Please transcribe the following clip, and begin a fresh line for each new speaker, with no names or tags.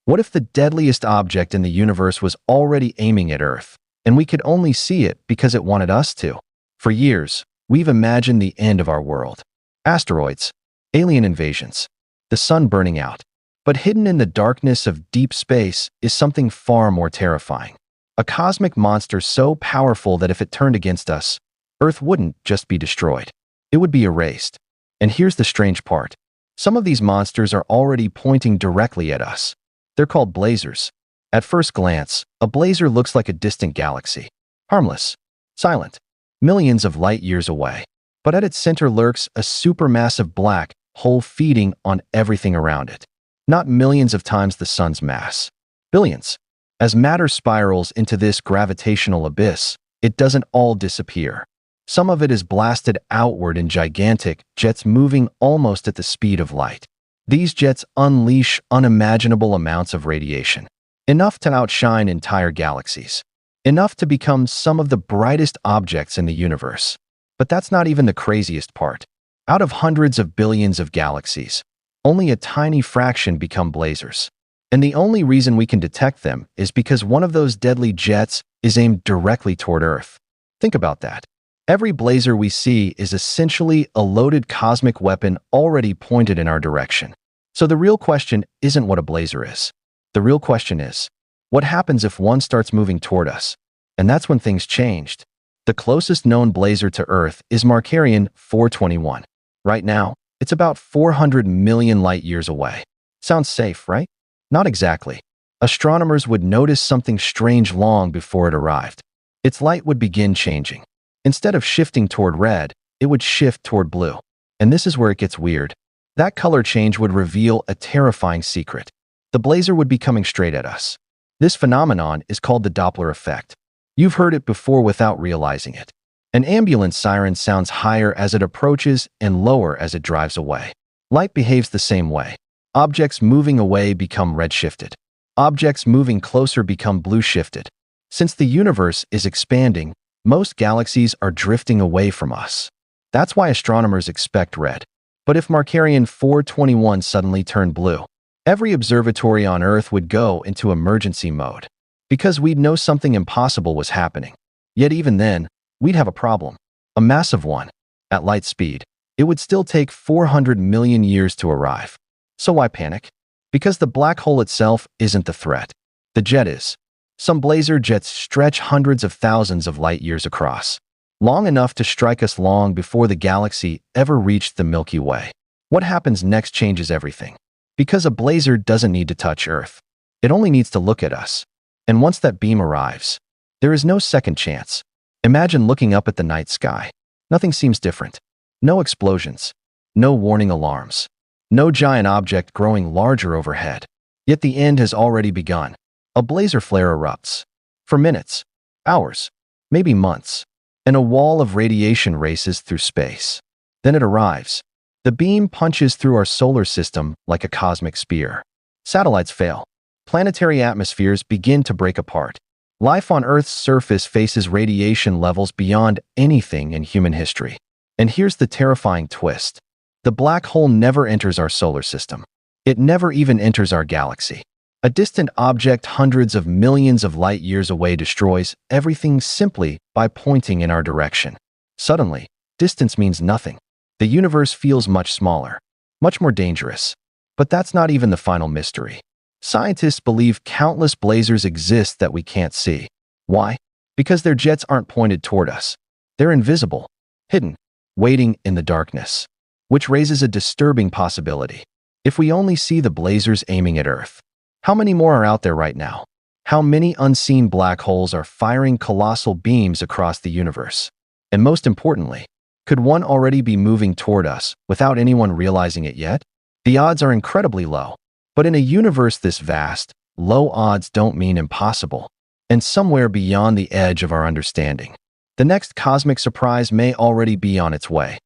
What if the deadliest object in the universe was already aiming at Earth, and we could only see it because it wanted us to? For years, we've imagined the end of our world. Asteroids, alien invasions, the sun burning out. But hidden in the darkness of deep space is something far more terrifying. A cosmic monster so powerful that if it turned against us, Earth wouldn't just be destroyed. It would be erased. And here's the strange part. Some of these monsters are already pointing directly at us. They're called blazars. At first glance, a blazar looks like a distant galaxy. Harmless, silent, millions of light years away. But at its center lurks a supermassive black hole feeding on everything around it. Not millions of times the sun's mass. Billions. As matter spirals into this gravitational abyss, it doesn't all disappear. Some of it is blasted outward in gigantic jets moving almost at the speed of light. These jets unleash unimaginable amounts of radiation, enough to outshine entire galaxies, enough to become some of the brightest objects in the universe. But that's not even the craziest part. Out of hundreds of billions of galaxies, only a tiny fraction become blazars. And the only reason we can detect them is because one of those deadly jets is aimed directly toward Earth. Think about that. Every blazar we see is essentially a loaded cosmic weapon already pointed in our direction. So the real question isn't what a blazar is. The real question is, what happens if one starts moving toward us? And that's when things changed. The closest known blazar to Earth is Markarian 421. Right now, it's about 400 million light years away. Sounds safe, right? Not exactly. Astronomers would notice something strange long before it arrived. Its light would begin changing. Instead of shifting toward red, it would shift toward blue. And this is where it gets weird. That color change would reveal a terrifying secret. The blazar would be coming straight at us. This phenomenon is called the Doppler Effect. You've heard it before without realizing it. An ambulance siren sounds higher as it approaches and lower as it drives away. Light behaves the same way. Objects moving away become red-shifted. Objects moving closer become blue-shifted. Since the universe is expanding, most galaxies are drifting away from us. That's why astronomers expect red. But if Markarian 421 suddenly turned blue, every observatory on Earth would go into emergency mode. Because we'd know something impossible was happening. Yet even then, we'd have a problem. A massive one. At light speed, it would still take 400 million years to arrive. So why panic? Because the black hole itself isn't the threat. The jet is. Some blazar jets stretch hundreds of thousands of light years across, long enough to strike us long before the galaxy ever reached the Milky Way. What happens next changes everything. Because a blazar doesn't need to touch Earth. It only needs to look at us. And once that beam arrives, there is no second chance. Imagine looking up at the night sky. Nothing seems different. No explosions. No warning alarms. No giant object growing larger overhead. Yet the end has already begun. A blazar flare erupts. For minutes, hours, maybe months. And a wall of radiation races through space. Then it arrives. The beam punches through our solar system like a cosmic spear. Satellites fail. Planetary atmospheres begin to break apart. Life on Earth's surface faces radiation levels beyond anything in human history. And here's the terrifying twist. The black hole never enters our solar system. It never even enters our galaxy. A distant object hundreds of millions of light years away destroys everything simply by pointing in our direction. Suddenly, distance means nothing. The universe feels much smaller, much more dangerous. But that's not even the final mystery. Scientists believe countless blazars exist that we can't see. Why? Because their jets aren't pointed toward us. They're invisible, hidden, waiting in the darkness. Which raises a disturbing possibility. If we only see the blazars aiming at Earth, how many more are out there right now? How many unseen black holes are firing colossal beams across the universe? And most importantly, could one already be moving toward us without anyone realizing it yet? The odds are incredibly low. But in a universe this vast, low odds don't mean impossible. And somewhere beyond the edge of our understanding, the next cosmic surprise may already be on its way.